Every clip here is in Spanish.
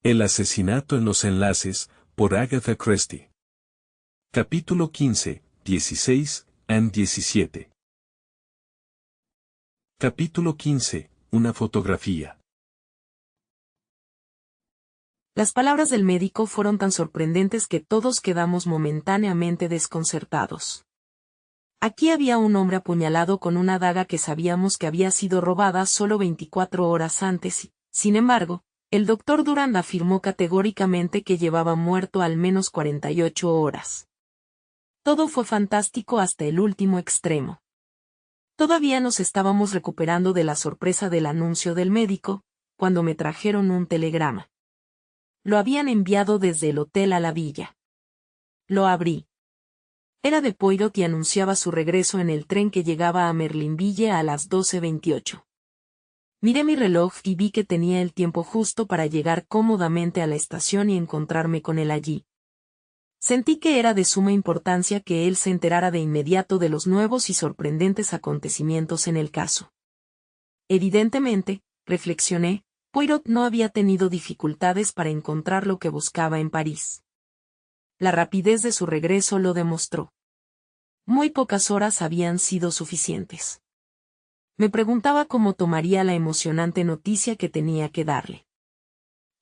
El asesinato en los enlaces, por Agatha Christie. Capítulo 15, 16 and 17. Capítulo 15. Una fotografía. Las palabras del médico fueron tan sorprendentes que todos quedamos momentáneamente desconcertados. Aquí había un hombre apuñalado con una daga que sabíamos que había sido robada solo 24 horas antes y, sin embargo, el doctor Durand afirmó categóricamente que llevaba muerto al menos 48 horas. Todo fue fantástico hasta el último extremo. Todavía nos estábamos recuperando de la sorpresa del anuncio del médico, cuando me trajeron un telegrama. Lo habían enviado desde el hotel a la villa. Lo abrí. Era de Poirot y anunciaba su regreso en el tren que llegaba a Merlinville a las 12:28. Miré mi reloj y vi que tenía el tiempo justo para llegar cómodamente a la estación y encontrarme con él allí. Sentí que era de suma importancia que él se enterara de inmediato de los nuevos y sorprendentes acontecimientos en el caso. Evidentemente, reflexioné, Poirot no había tenido dificultades para encontrar lo que buscaba en París. La rapidez de su regreso lo demostró. Muy pocas horas habían sido suficientes. Me preguntaba cómo tomaría la emocionante noticia que tenía que darle.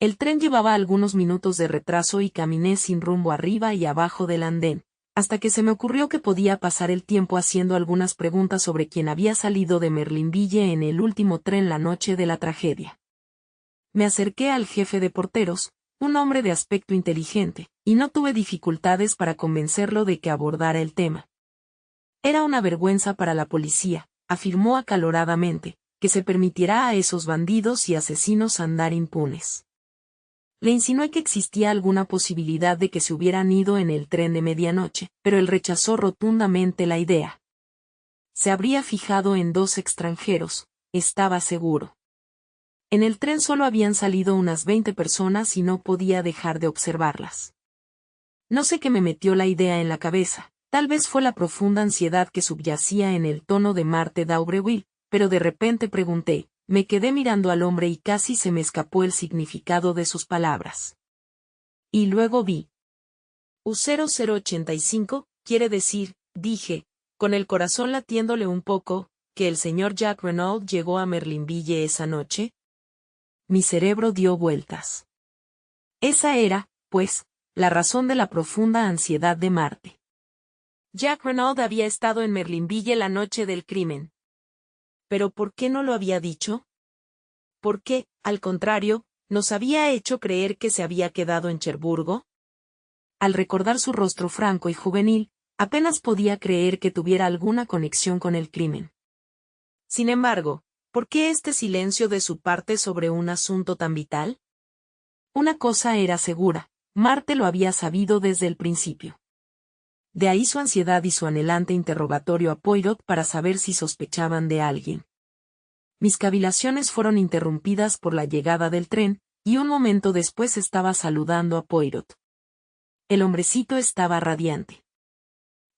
El tren llevaba algunos minutos de retraso y caminé sin rumbo arriba y abajo del andén, hasta que se me ocurrió que podía pasar el tiempo haciendo algunas preguntas sobre quién había salido de Merlinville en el último tren la noche de la tragedia. Me acerqué al jefe de porteros, un hombre de aspecto inteligente, y no tuve dificultades para convencerlo de que abordara el tema. Era una vergüenza para la policía, afirmó acaloradamente, que se permitiera a esos bandidos y asesinos andar impunes. Le insinué que existía alguna posibilidad de que se hubieran ido en el tren de medianoche, pero él rechazó rotundamente la idea. Se habría fijado en 2 extranjeros, estaba seguro. En el tren solo habían salido unas 20 personas y no podía dejar de observarlas. No sé qué me metió la idea en la cabeza. Tal vez fue la profunda ansiedad que subyacía en el tono de Marthe d'Aubreville, pero de repente pregunté, me quedé mirando al hombre y casi se me escapó el significado de sus palabras. Y luego vi. U0085, quiere decir, dije, con el corazón latiéndole un poco, que el señor Jack Renaud llegó a Merlinville esa noche. Mi cerebro dio vueltas. Esa era, pues, la razón de la profunda ansiedad de Marthe. Jack Renaud había estado en Merlinville la noche del crimen. ¿Pero por qué no lo había dicho? ¿Por qué, al contrario, nos había hecho creer que se había quedado en Cherburgo? Al recordar su rostro franco y juvenil, apenas podía creer que tuviera alguna conexión con el crimen. Sin embargo, ¿por qué este silencio de su parte sobre un asunto tan vital? Una cosa era segura, Marthe lo había sabido desde el principio. De ahí su ansiedad y su anhelante interrogatorio a Poirot para saber si sospechaban de alguien. Mis cavilaciones fueron interrumpidas por la llegada del tren, y un momento después estaba saludando a Poirot. El hombrecito estaba radiante.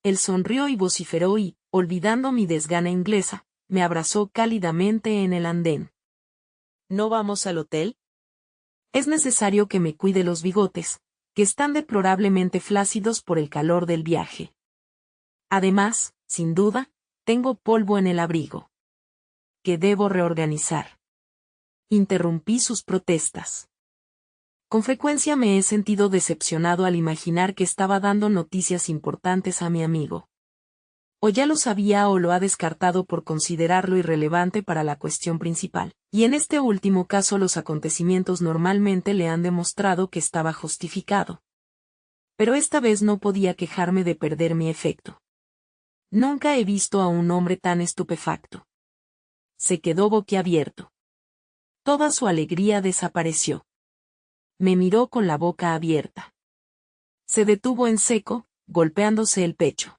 Él sonrió y vociferó y, olvidando mi desgana inglesa, me abrazó cálidamente en el andén. ¿No vamos al hotel? Es necesario que me cuide los bigotes, que están deplorablemente flácidos por el calor del viaje. Además, sin duda, tengo polvo en el abrigo. Que debo reorganizar. Interrumpí sus protestas. Con frecuencia me he sentido decepcionado al imaginar que estaba dando noticias importantes a mi amigo. O ya lo sabía o lo ha descartado por considerarlo irrelevante para la cuestión principal, y en este último caso los acontecimientos normalmente le han demostrado que estaba justificado. Pero esta vez no podía quejarme de perder mi efecto. Nunca he visto a un hombre tan estupefacto. Se quedó boquiabierto. Toda su alegría desapareció. Me miró con la boca abierta. Se detuvo en seco, golpeándose el pecho.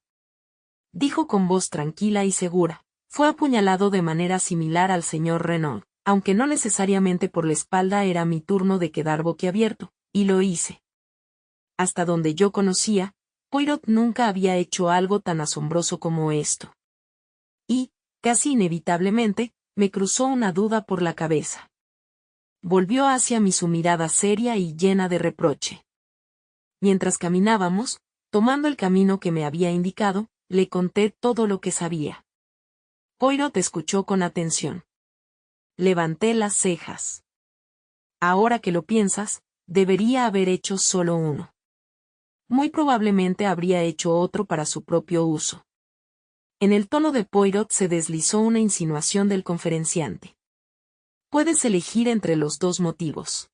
Dijo con voz tranquila y segura, fue apuñalado de manera similar al señor Renaud, aunque no necesariamente por la espalda era mi turno de quedar boquiabierto, y lo hice. Hasta donde yo conocía, Poirot nunca había hecho algo tan asombroso como esto. Y, casi inevitablemente, me cruzó una duda por la cabeza. volvió hacia mí su mirada seria y llena de reproche. Mientras caminábamos, tomando el camino que me había indicado, le conté todo lo que sabía. Poirot escuchó con atención. Levanté las cejas. Ahora que lo piensas, debería haber hecho solo uno. Muy probablemente habría hecho otro para su propio uso. En el tono de Poirot se deslizó una insinuación del conferenciante. Puedes elegir entre los dos motivos.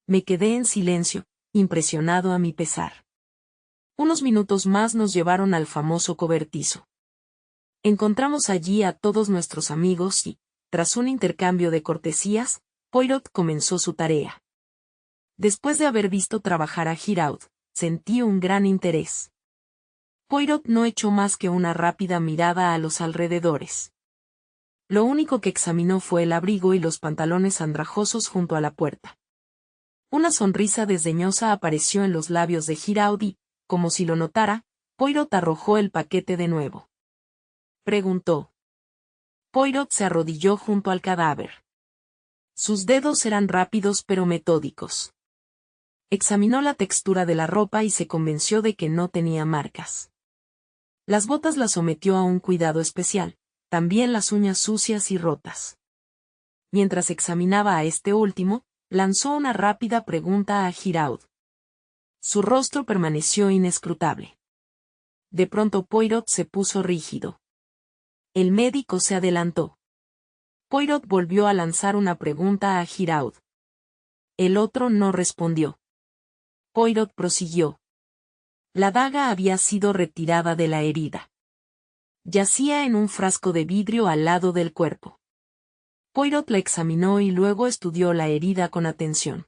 Me quedé en silencio, impresionado a mi pesar. Unos minutos más nos llevaron al famoso cobertizo. Encontramos allí a todos nuestros amigos y, tras un intercambio de cortesías, Poirot comenzó su tarea. Después de haber visto trabajar a Giraud, sentí un gran interés. Poirot no echó más que una rápida mirada a los alrededores. Lo único que examinó fue el abrigo y los pantalones andrajosos junto a la puerta. Una sonrisa desdeñosa apareció en los labios de Giraud y, como si lo notara, Poirot arrojó el paquete de nuevo. Preguntó. Poirot se arrodilló junto al cadáver. Sus dedos eran rápidos pero metódicos. Examinó la textura de la ropa y se convenció de que no tenía marcas. Las botas las sometió a un cuidado especial, también las uñas sucias y rotas. Mientras examinaba a este último, lanzó una rápida pregunta a Giraud. Su rostro permaneció inescrutable. De pronto Poirot se puso rígido. El médico se adelantó. Poirot volvió a lanzar una pregunta a Giraud. El otro no respondió. Poirot prosiguió. La daga había sido retirada de la herida. Yacía en un frasco de vidrio al lado del cuerpo. Poirot la examinó y luego estudió la herida con atención.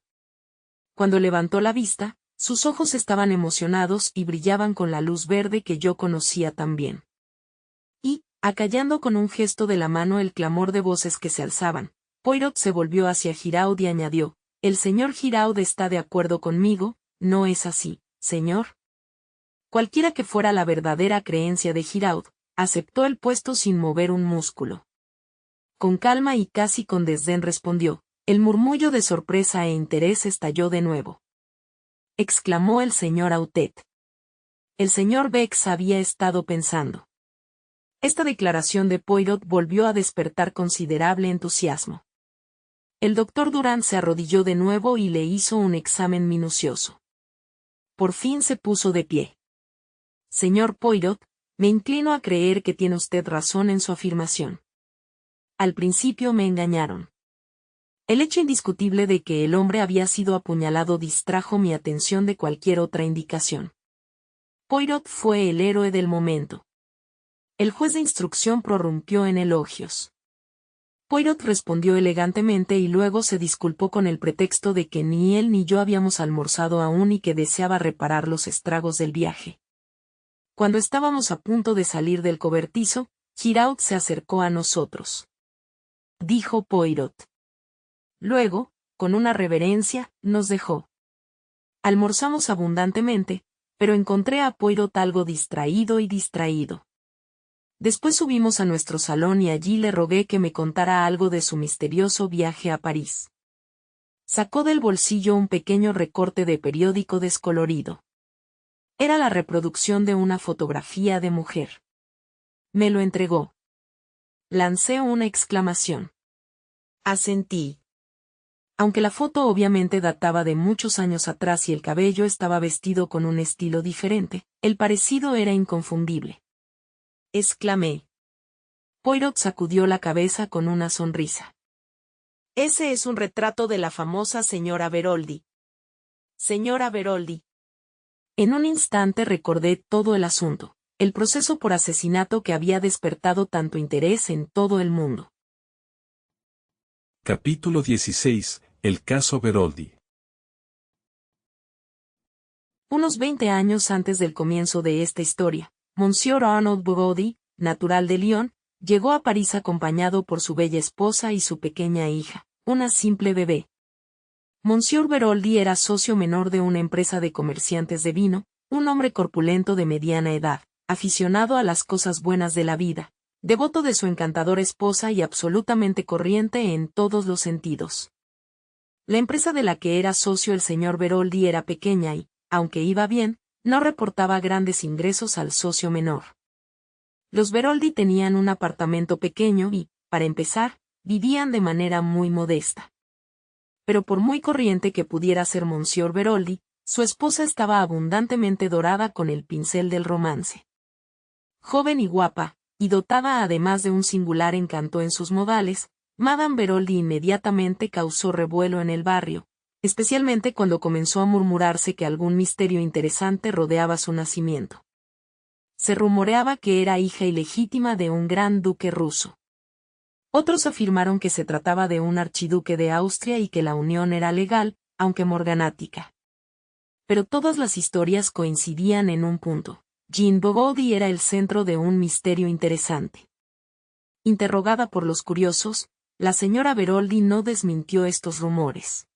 Cuando levantó la vista, sus ojos estaban emocionados y brillaban con la luz verde que yo conocía tan bien. Y, acallando con un gesto de la mano el clamor de voces que se alzaban, Poirot se volvió hacia Giraud y añadió, «El señor Giraud está de acuerdo conmigo, ¿no es así, señor?» Cualquiera que fuera la verdadera creencia de Giraud, aceptó el puesto sin mover un músculo. Con calma y casi con desdén respondió, el murmullo de sorpresa e interés estalló de nuevo. Exclamó el señor Autet. El señor Bex había estado pensando. Esta declaración de Poirot volvió a despertar considerable entusiasmo. El doctor Durand se arrodilló de nuevo y le hizo un examen minucioso. Por fin se puso de pie. Señor Poirot, me inclino a creer que tiene usted razón en su afirmación. Al principio me engañaron. El hecho indiscutible de que el hombre había sido apuñalado distrajo mi atención de cualquier otra indicación. Poirot fue el héroe del momento. El juez de instrucción prorrumpió en elogios. Poirot respondió elegantemente y luego se disculpó con el pretexto de que ni él ni yo habíamos almorzado aún y que deseaba reparar los estragos del viaje. Cuando estábamos a punto de salir del cobertizo, Giraud se acercó a nosotros. Dijo Poirot. Luego, con una reverencia, nos dejó. Almorzamos abundantemente, pero encontré a Poirot algo distraído. Después subimos a nuestro salón y allí le rogué que me contara algo de su misterioso viaje a París. Sacó del bolsillo un pequeño recorte de periódico descolorido. Era la reproducción de una fotografía de mujer. Me lo entregó. Lancé una exclamación. Asentí. Aunque la foto obviamente databa de muchos años atrás y el cabello estaba vestido con un estilo diferente, el parecido era inconfundible. Exclamé. Poirot sacudió la cabeza con una sonrisa. Ese es un retrato de la famosa señora Beroldi. Señora Beroldi. En un instante recordé todo el asunto, el proceso por asesinato que había despertado tanto interés en todo el mundo. Capítulo 16. El caso Beroldi. Unos 20 años antes del comienzo de esta historia, Monsieur Arnaud Beroldi, natural de Lyon, llegó a París acompañado por su bella esposa y su pequeña hija, una simple bebé. Monsieur Beroldi era socio menor de una empresa de comerciantes de vino, un hombre corpulento de mediana edad, aficionado a las cosas buenas de la vida, devoto de su encantadora esposa y absolutamente corriente en todos los sentidos. La empresa de la que era socio el señor Beroldi era pequeña y, aunque iba bien, no reportaba grandes ingresos al socio menor. Los Beroldi tenían un apartamento pequeño y, para empezar, vivían de manera muy modesta. Pero por muy corriente que pudiera ser Monsieur Beroldi, su esposa estaba abundantemente dorada con el pincel del romance. Joven y guapa, y dotada además de un singular encanto en sus modales, Madame Beroldi inmediatamente causó revuelo en el barrio, especialmente cuando comenzó a murmurarse que algún misterio interesante rodeaba su nacimiento. Se rumoreaba que era hija ilegítima de un gran duque ruso. Otros afirmaron que se trataba de un archiduque de Austria y que la unión era legal, aunque morganática. Pero todas las historias coincidían en un punto: Jean Beroldi era el centro de un misterio interesante. Interrogada por los curiosos, la señora Beroldi no desmintió estos rumores.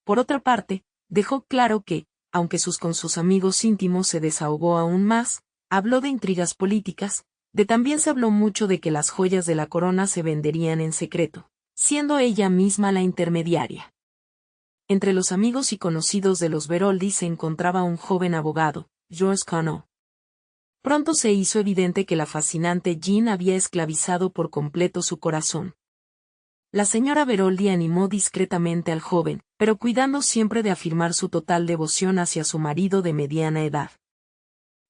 Por otra parte, dejó claro que, aunque con sus amigos íntimos se desahogó aún más, habló de intrigas políticas, también se habló mucho de que las joyas de la corona se venderían en secreto, siendo ella misma la intermediaria. Entre los amigos y conocidos de los Beroldi se encontraba un joven abogado, Georges Conneau. Pronto se hizo evidente que la fascinante Jean había esclavizado por completo su corazón. La señora Beroldi animó discretamente al joven, pero cuidando siempre de afirmar su total devoción hacia su marido de mediana edad.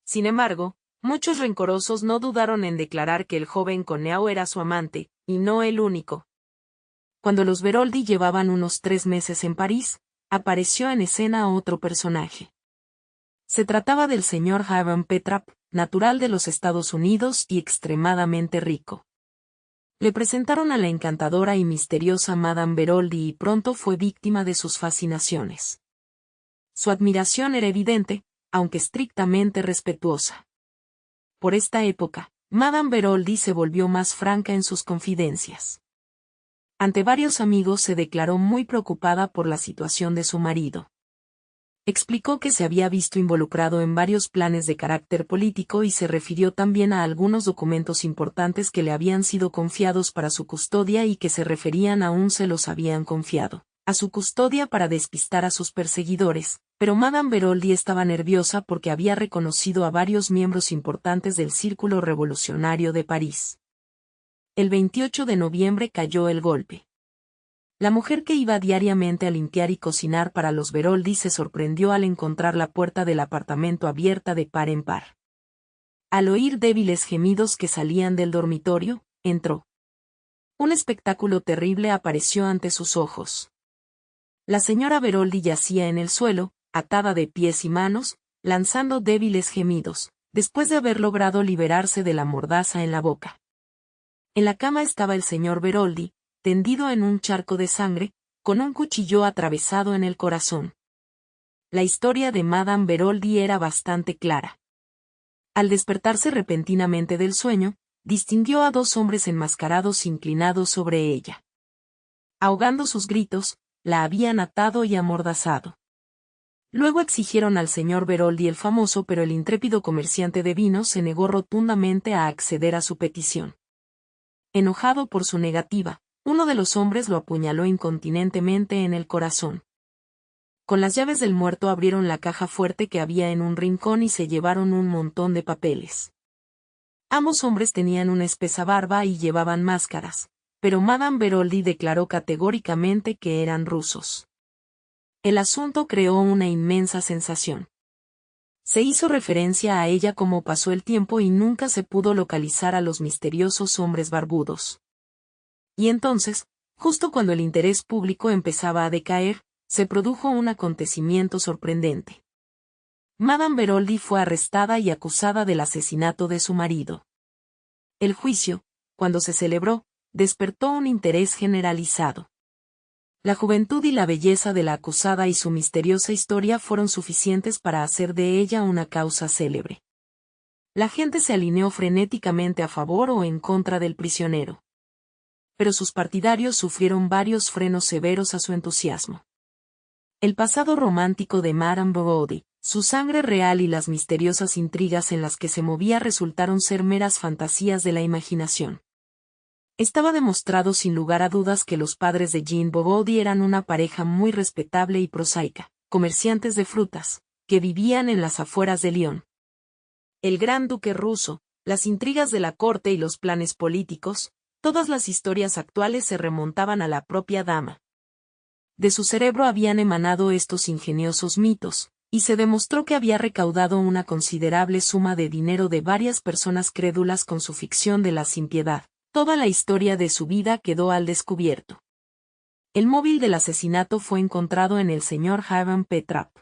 Sin embargo, muchos rencorosos no dudaron en declarar que el joven Conneau era su amante, y no el único. Cuando los Beroldi llevaban unos 3 meses en París, apareció en escena otro personaje. Se trataba del señor Hiram Petrap, natural de los Estados Unidos y extremadamente rico. Le presentaron a la encantadora y misteriosa Madame Beroldi y pronto fue víctima de sus fascinaciones. Su admiración era evidente, aunque estrictamente respetuosa. Por esta época, Madame Beroldi se volvió más franca en sus confidencias. Ante varios amigos se declaró muy preocupada por la situación de su marido. Explicó que se había visto involucrado en varios planes de carácter político y se refirió también a algunos documentos importantes que le habían sido confiados para su custodia y que se referían aún se los habían confiado a su custodia para despistar a sus perseguidores, pero Madame Beroldi estaba nerviosa porque había reconocido a varios miembros importantes del Círculo Revolucionario de París. El 28 de noviembre cayó el golpe. La mujer que iba diariamente a limpiar y cocinar para los Beroldi se sorprendió al encontrar la puerta del apartamento abierta de par en par. Al oír débiles gemidos que salían del dormitorio, entró. Un espectáculo terrible apareció ante sus ojos. La señora Beroldi yacía en el suelo, atada de pies y manos, lanzando débiles gemidos, después de haber logrado liberarse de la mordaza en la boca. En la cama estaba el señor Beroldi, tendido en un charco de sangre, con un cuchillo atravesado en el corazón. La historia de Madame Beroldi era bastante clara. Al despertarse repentinamente del sueño, distinguió a 2 hombres enmascarados inclinados sobre ella. Ahogando sus gritos, la habían atado y amordazado. Luego exigieron al señor Beroldi el famoso pero el intrépido comerciante de vinos se negó rotundamente a acceder a su petición. Enojado por su negativa, uno de los hombres lo apuñaló incontinentemente en el corazón. Con las llaves del muerto abrieron la caja fuerte que había en un rincón y se llevaron un montón de papeles. Ambos hombres tenían una espesa barba y llevaban máscaras, pero Madame Beroldi declaró categóricamente que eran rusos. El asunto creó una inmensa sensación. Se hizo referencia a ella como pasó el tiempo y nunca se pudo localizar a los misteriosos hombres barbudos. Y entonces, justo cuando el interés público empezaba a decaer, se produjo un acontecimiento sorprendente. Madame Beroldi fue arrestada y acusada del asesinato de su marido. El juicio, cuando se celebró, despertó un interés generalizado. La juventud y la belleza de la acusada y su misteriosa historia fueron suficientes para hacer de ella una causa célebre. La gente se alineó frenéticamente a favor o en contra del prisionero. Pero sus partidarios sufrieron varios frenos severos a su entusiasmo. El pasado romántico de Madame Beroldi, su sangre real y las misteriosas intrigas en las que se movía resultaron ser meras fantasías de la imaginación. Estaba demostrado sin lugar a dudas que los padres de Jean Bobody eran una pareja muy respetable y prosaica, comerciantes de frutas, que vivían en las afueras de Lyon. El gran duque ruso, las intrigas de la corte y los planes políticos, todas las historias actuales se remontaban a la propia dama. De su cerebro habían emanado estos ingeniosos mitos, y se demostró que había recaudado una considerable suma de dinero de varias personas crédulas con su ficción de la sin piedad. Toda la historia de su vida quedó al descubierto. El móvil del asesinato fue encontrado en el señor Hiram P. Trapp.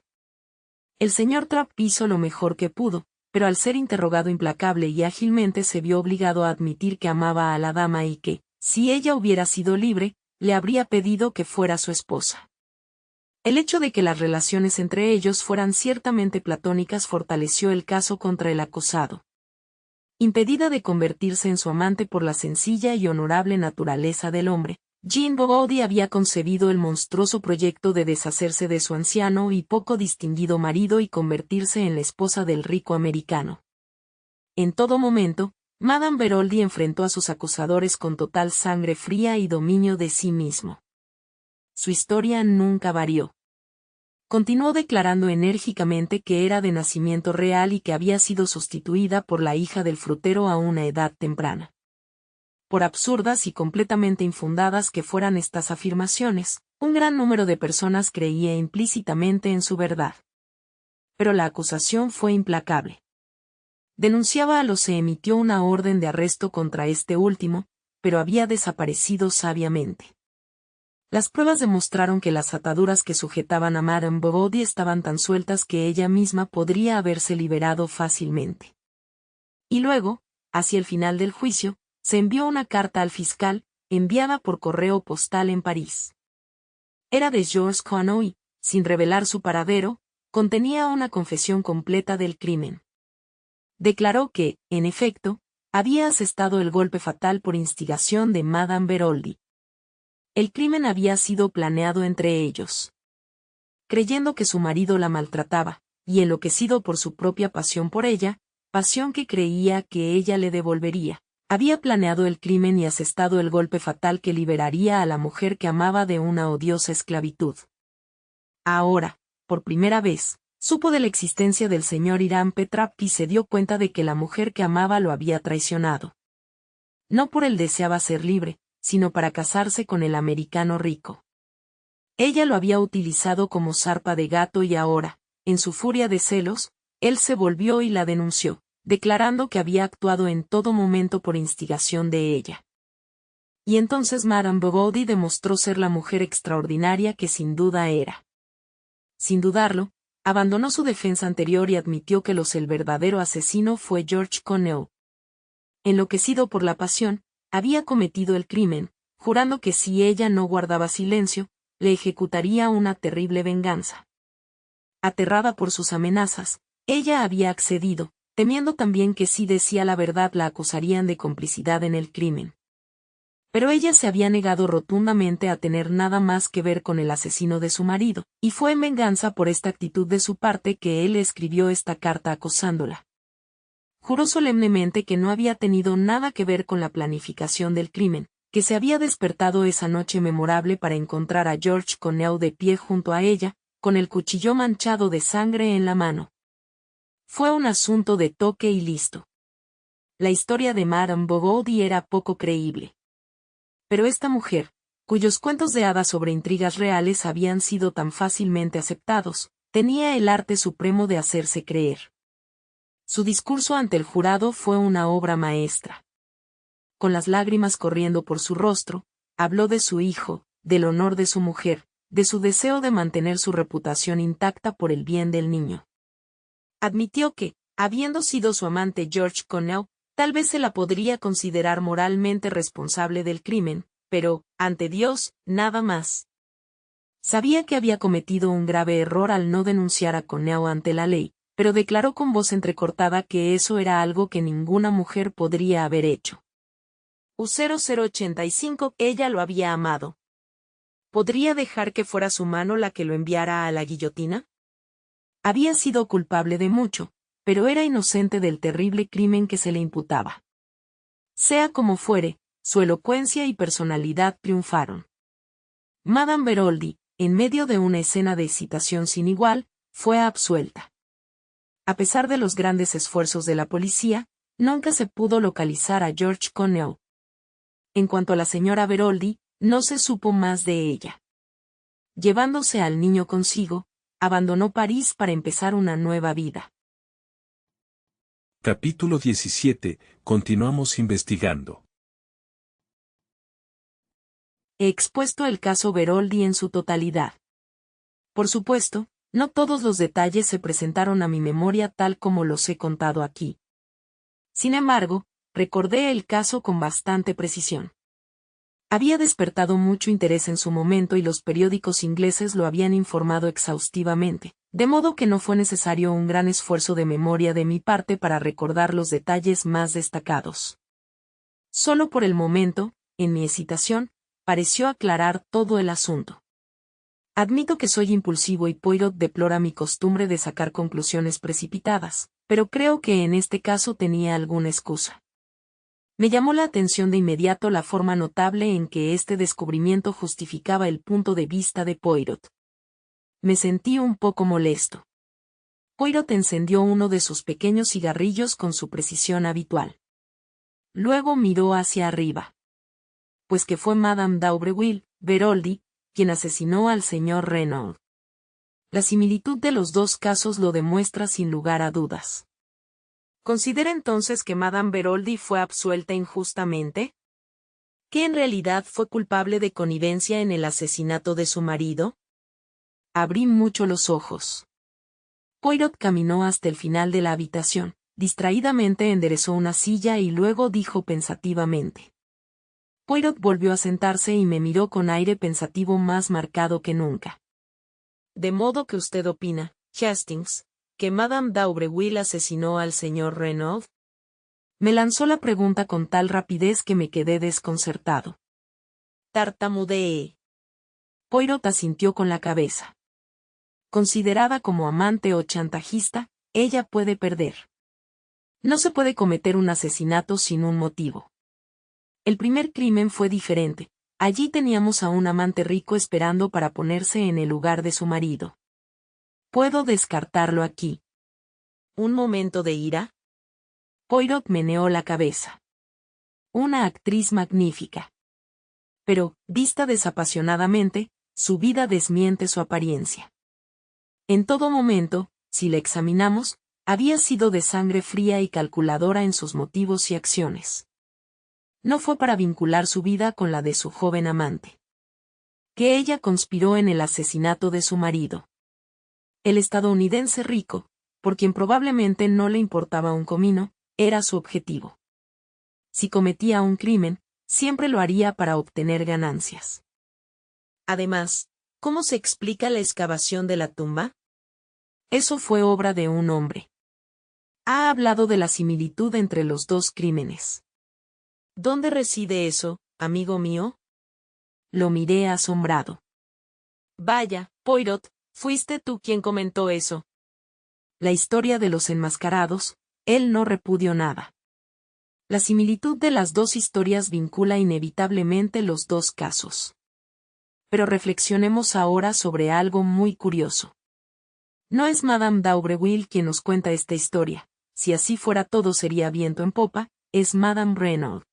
El señor Trapp hizo lo mejor que pudo, pero al ser interrogado implacable y ágilmente se vio obligado a admitir que amaba a la dama y que, si ella hubiera sido libre, le habría pedido que fuera su esposa. El hecho de que las relaciones entre ellos fueran ciertamente platónicas fortaleció el caso contra el acosado. Impedida de convertirse en su amante por la sencilla y honorable naturaleza del hombre, Jean Bobody había concebido el monstruoso proyecto de deshacerse de su anciano y poco distinguido marido y convertirse en la esposa del rico americano. En todo momento, Madame Beroldi enfrentó a sus acusadores con total sangre fría y dominio de sí mismo. Su historia nunca varió. Continuó declarando enérgicamente que era de nacimiento real y que había sido sustituida por la hija del frutero a una edad temprana. Por absurdas y completamente infundadas que fueran estas afirmaciones, un gran número de personas creía implícitamente en su verdad. Pero la acusación fue implacable. Denunciaba a los se emitió una orden de arresto contra este último, pero había desaparecido sabiamente. Las pruebas demostraron que las ataduras que sujetaban a Madame Bobody estaban tan sueltas que ella misma podría haberse liberado fácilmente. Y luego, hacia el final del juicio, se envió una carta al fiscal, enviada por correo postal en París. Era de Georges Connoy y, sin revelar su paradero, contenía una confesión completa del crimen. Declaró que, en efecto, había asestado el golpe fatal por instigación de Madame Beroldi. El crimen había sido planeado entre ellos. Creyendo que su marido la maltrataba, y enloquecido por su propia pasión por ella, pasión que creía que ella le devolvería, había planeado el crimen y asestado el golpe fatal que liberaría a la mujer que amaba de una odiosa esclavitud. Ahora, por primera vez, supo de la existencia del señor Hiram P. Trapp y se dio cuenta de que la mujer que amaba lo había traicionado. No por él deseaba ser libre, sino para casarse con el americano rico. Ella lo había utilizado como zarpa de gato y ahora, en su furia de celos, él se volvió y la denunció, declarando que había actuado en todo momento por instigación de ella. Y entonces Madame Bobody demostró ser la mujer extraordinaria que sin duda era. Sin dudarlo, abandonó su defensa anterior y admitió que el verdadero asesino fue George Connell. Enloquecido por la pasión, había cometido el crimen, jurando que si ella no guardaba silencio, le ejecutaría una terrible venganza. Aterrada por sus amenazas, ella había accedido, temiendo también que si decía la verdad la acusarían de complicidad en el crimen. Pero ella se había negado rotundamente a tener nada más que ver con el asesino de su marido, y fue en venganza por esta actitud de su parte que él le escribió esta carta acosándola. Juró solemnemente que no había tenido nada que ver con la planificación del crimen, que se había despertado esa noche memorable para encontrar a George Connell de pie junto a ella, con el cuchillo manchado de sangre en la mano. Fue un asunto de toque y listo. La historia de Madame Bobody era poco creíble. Pero esta mujer, cuyos cuentos de hadas sobre intrigas reales habían sido tan fácilmente aceptados, tenía el arte supremo de hacerse creer. Su discurso ante el jurado fue una obra maestra. Con las lágrimas corriendo por su rostro, habló de su hijo, del honor de su mujer, de su deseo de mantener su reputación intacta por el bien del niño. Admitió que, habiendo sido su amante George Connell, tal vez se la podría considerar moralmente responsable del crimen, pero, ante Dios, nada más. Sabía que había cometido un grave error al no denunciar a Connell ante la ley, pero declaró con voz entrecortada que eso era algo que ninguna mujer podría haber hecho. U0085, ella lo había amado. ¿Podría dejar que fuera su mano la que lo enviara a la guillotina? Había sido culpable de mucho, pero era inocente del terrible crimen que se le imputaba. Sea como fuere, su elocuencia y personalidad triunfaron. Madame Beroldi, en medio de una escena de excitación sin igual, fue absuelta. A pesar de los grandes esfuerzos de la policía, nunca se pudo localizar a George Connell. En cuanto a la señora Beroldi, no se supo más de ella. Llevándose al niño consigo, abandonó París para empezar una nueva vida. Capítulo 17. Continuamos investigando. He expuesto el caso Beroldi en su totalidad. Por supuesto, no todos los detalles se presentaron a mi memoria tal como los he contado aquí. Sin embargo, recordé el caso con bastante precisión. Había despertado mucho interés en su momento y los periódicos ingleses lo habían informado exhaustivamente, de modo que no fue necesario un gran esfuerzo de memoria de mi parte para recordar los detalles más destacados. Solo por el momento, en mi excitación, pareció aclarar todo el asunto. Admito que soy impulsivo y Poirot deplora mi costumbre de sacar conclusiones precipitadas, pero creo que en este caso tenía alguna excusa. Me llamó la atención de inmediato la forma notable en que este descubrimiento justificaba el punto de vista de Poirot. Me sentí un poco molesto. Poirot encendió uno de sus pequeños cigarrillos con su precisión habitual. Luego miró hacia arriba. Pues que fue Madame d'Aubreville, Beroldi, quien asesinó al señor Renaud. La similitud de los dos casos lo demuestra sin lugar a dudas. ¿Considera entonces que Madame Beroldi fue absuelta injustamente? ¿Que en realidad fue culpable de connivencia en el asesinato de su marido? Abrí mucho los ojos. Poirot caminó hasta el final de la habitación, distraídamente enderezó una silla y luego dijo pensativamente. Poirot volvió a sentarse y me miró con aire pensativo más marcado que nunca. ¿De modo que usted opina, Hastings, que Madame d'Aubreville asesinó al señor Renaud? Me lanzó la pregunta con tal rapidez que me quedé desconcertado. Tartamudeé. Poirot asintió con la cabeza. Considerada como amante o chantajista, ella puede perder. No se puede cometer un asesinato sin un motivo. El primer crimen fue diferente. Allí teníamos a un amante rico esperando para ponerse en el lugar de su marido. Puedo descartarlo aquí. ¿Un momento de ira? Poirot meneó la cabeza. Una actriz magnífica. Pero, vista desapasionadamente, su vida desmiente su apariencia. En todo momento, si la examinamos, había sido de sangre fría y calculadora en sus motivos y acciones. No fue para vincular su vida con la de su joven amante. Que ella conspiró en el asesinato de su marido. El estadounidense rico, por quien probablemente no le importaba un comino, era su objetivo. Si cometía un crimen, siempre lo haría para obtener ganancias. Además, ¿cómo se explica la excavación de la tumba? Eso fue obra de un hombre. Ha hablado de la similitud entre los dos crímenes. ¿Dónde reside eso, amigo mío? Lo miré asombrado. Vaya, Poirot, fuiste tú quien comentó eso. La historia de los enmascarados, él no repudió nada. La similitud de las dos historias vincula inevitablemente los dos casos. Pero reflexionemos ahora sobre algo muy curioso. No es Madame d'Aubreville quien nos cuenta esta historia, si así fuera todo sería viento en popa, es Madame Renaud.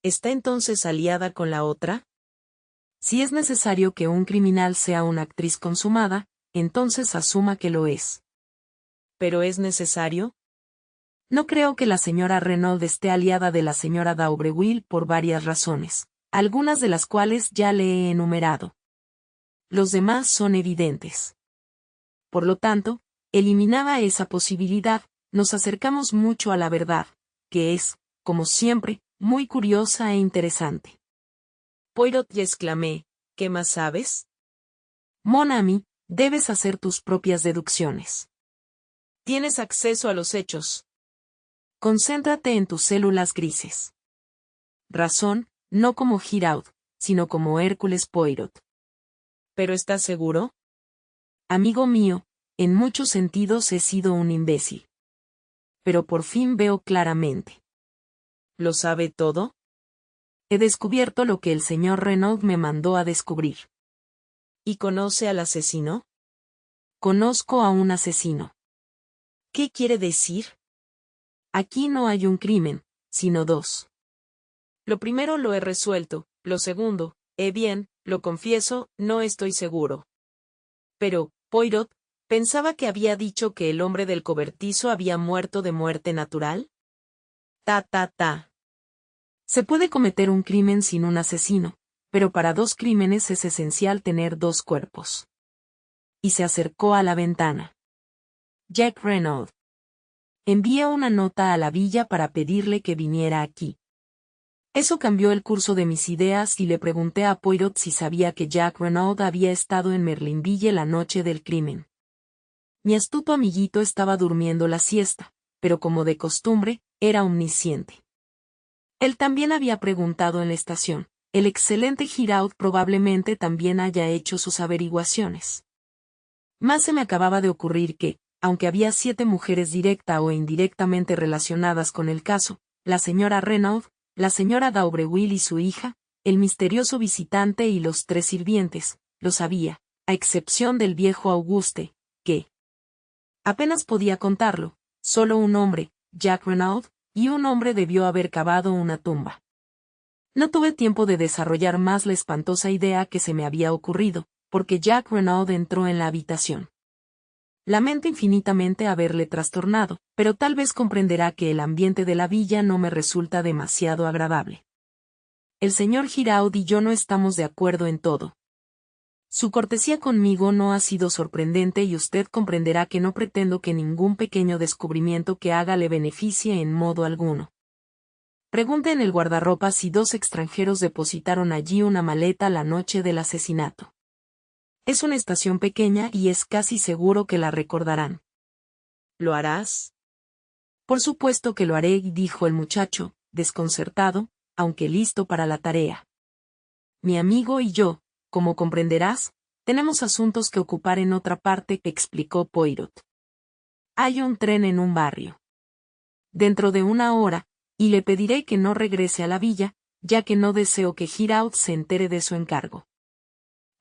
¿Está entonces aliada con la otra? Si es necesario que un criminal sea una actriz consumada, entonces asuma que lo es. ¿Pero es necesario? No creo que la señora Renaud esté aliada de la señora d'Aubreville por varias razones, algunas de las cuales ya le he enumerado. Los demás son evidentes. Por lo tanto, eliminada esa posibilidad, nos acercamos mucho a la verdad, que es, como siempre, muy curiosa e interesante. Poirot, y exclamé, ¿qué más sabes? Mon ami, debes hacer tus propias deducciones. Tienes acceso a los hechos. Concéntrate en tus células grises. Razón, no como Giraud, sino como Hércules Poirot. ¿Pero estás seguro? Amigo mío, en muchos sentidos he sido un imbécil. Pero por fin veo claramente. ¿Lo sabe todo? He descubierto lo que el señor Renaud me mandó a descubrir. ¿Y conoce al asesino? Conozco a un asesino. ¿Qué quiere decir? Aquí no hay un crimen, sino dos. Lo primero lo he resuelto, lo segundo, bien, lo confieso, no estoy seguro. Pero, Poirot, ¿pensaba que había dicho que el hombre del cobertizo había muerto de muerte natural? Ta. Se puede cometer un crimen sin un asesino, pero para dos crímenes es esencial tener dos cuerpos. Y se acercó a la ventana. Jack Renaud. Envía una nota a la villa para pedirle que viniera aquí. Eso cambió el curso de mis ideas y le pregunté a Poirot si sabía que Jack Renaud había estado en Merlinville la noche del crimen. Mi astuto amiguito estaba durmiendo la siesta, pero como de costumbre, era omnisciente. Él también había preguntado en la estación. El excelente Giraud probablemente también haya hecho sus averiguaciones. Más se me acababa de ocurrir que, aunque había 7 mujeres directa o indirectamente relacionadas con el caso, la señora Renaud, la señora Daubreuil y su hija, el misterioso visitante y los 3 sirvientes, lo sabía, a excepción del viejo Auguste, que apenas podía contarlo, solo un hombre, Jack Renaud, y un hombre debió haber cavado una tumba. No tuve tiempo de desarrollar más la espantosa idea que se me había ocurrido, porque Jack Renaud entró en la habitación. Lamento infinitamente haberle trastornado, pero tal vez comprenderá que el ambiente de la villa no me resulta demasiado agradable. El señor Giraud y yo no estamos de acuerdo en todo. Su cortesía conmigo no ha sido sorprendente y usted comprenderá que no pretendo que ningún pequeño descubrimiento que haga le beneficie en modo alguno. Pregunte en el guardarropa si 2 extranjeros depositaron allí una maleta la noche del asesinato. Es una estación pequeña y es casi seguro que la recordarán. ¿Lo harás? Por supuesto que lo haré, dijo el muchacho, desconcertado, aunque listo para la tarea. Mi amigo y yo, como comprenderás, tenemos asuntos que ocupar en otra parte, explicó Poirot. Hay un tren en un barrio. Dentro de 1 hora, y le pediré que no regrese a la villa, ya que no deseo que Giraud se entere de su encargo.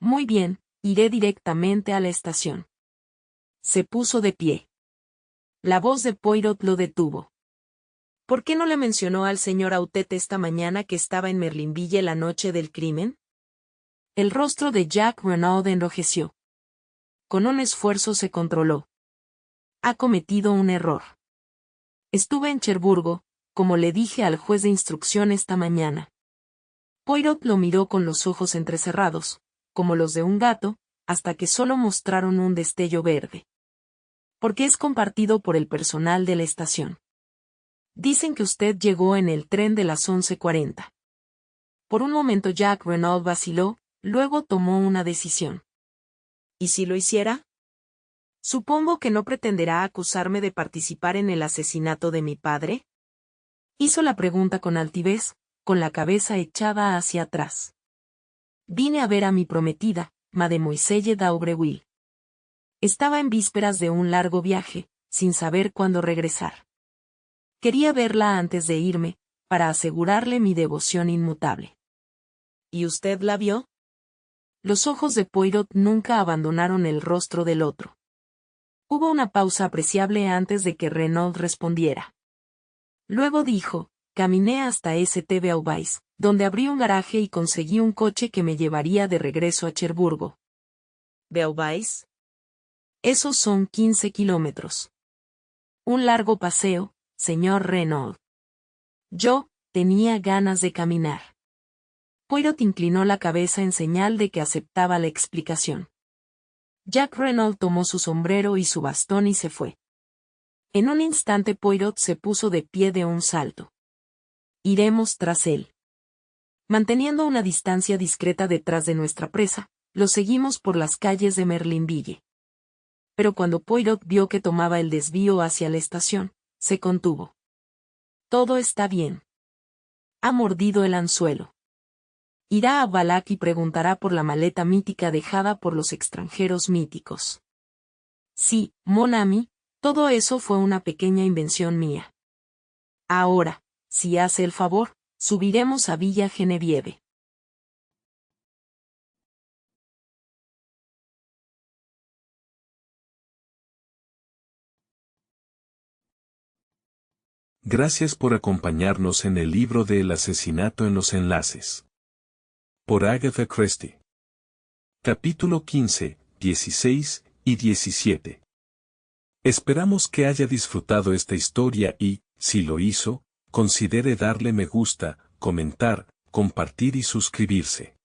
Muy bien, iré directamente a la estación. Se puso de pie. La voz de Poirot lo detuvo. ¿Por qué no le mencionó al señor Autet esta mañana que estaba en Merlinville la noche del crimen? El rostro de Jack Renaud enrojeció. Con un esfuerzo se controló. Ha cometido un error. Estuve en Cherburgo, como le dije al juez de instrucción esta mañana. Poirot lo miró con los ojos entrecerrados, como los de un gato, hasta que solo mostraron un destello verde. Porque es compartido por el personal de la estación. Dicen que usted llegó en el tren de las 11:40. Por un momento Jack Renaud vaciló, luego tomó una decisión. ¿Y si lo hiciera? Supongo que no pretenderá acusarme de participar en el asesinato de mi padre. Hizo la pregunta con altivez, con la cabeza echada hacia atrás. Vine a ver a mi prometida, Mademoiselle d'Aubreuil. Estaba en vísperas de un largo viaje, sin saber cuándo regresar. Quería verla antes de irme, para asegurarle mi devoción inmutable. ¿Y usted la vio? Los ojos de Poirot nunca abandonaron el rostro del otro. Hubo una pausa apreciable antes de que Renaud respondiera. Luego dijo, caminé hasta St. Beauvais, donde abrí un garaje y conseguí un coche que me llevaría de regreso a Cherburgo. ¿Beauvais? Esos son 15 kilómetros. Un largo paseo, señor Renaud. Yo, tenía ganas de caminar. Poirot inclinó la cabeza en señal de que aceptaba la explicación. Jack Renaud tomó su sombrero y su bastón y se fue. En un instante Poirot se puso de pie de un salto. Iremos tras él. Manteniendo una distancia discreta detrás de nuestra presa, lo seguimos por las calles de Merlinville. Pero cuando Poirot vio que tomaba el desvío hacia la estación, se contuvo. Todo está bien. Ha mordido el anzuelo. Irá a Balak y preguntará por la maleta mítica dejada por los extranjeros míticos. Sí, mon ami, todo eso fue una pequeña invención mía. Ahora, si hace el favor, Subiremos a Villa Genevieve. Gracias por acompañarnos en el libro de El asesinato en los enlaces. Por Agatha Christie. Capítulo 15, 16 y 17. Esperamos que haya disfrutado esta historia y, si lo hizo, considere darle me gusta, comentar, compartir y suscribirse.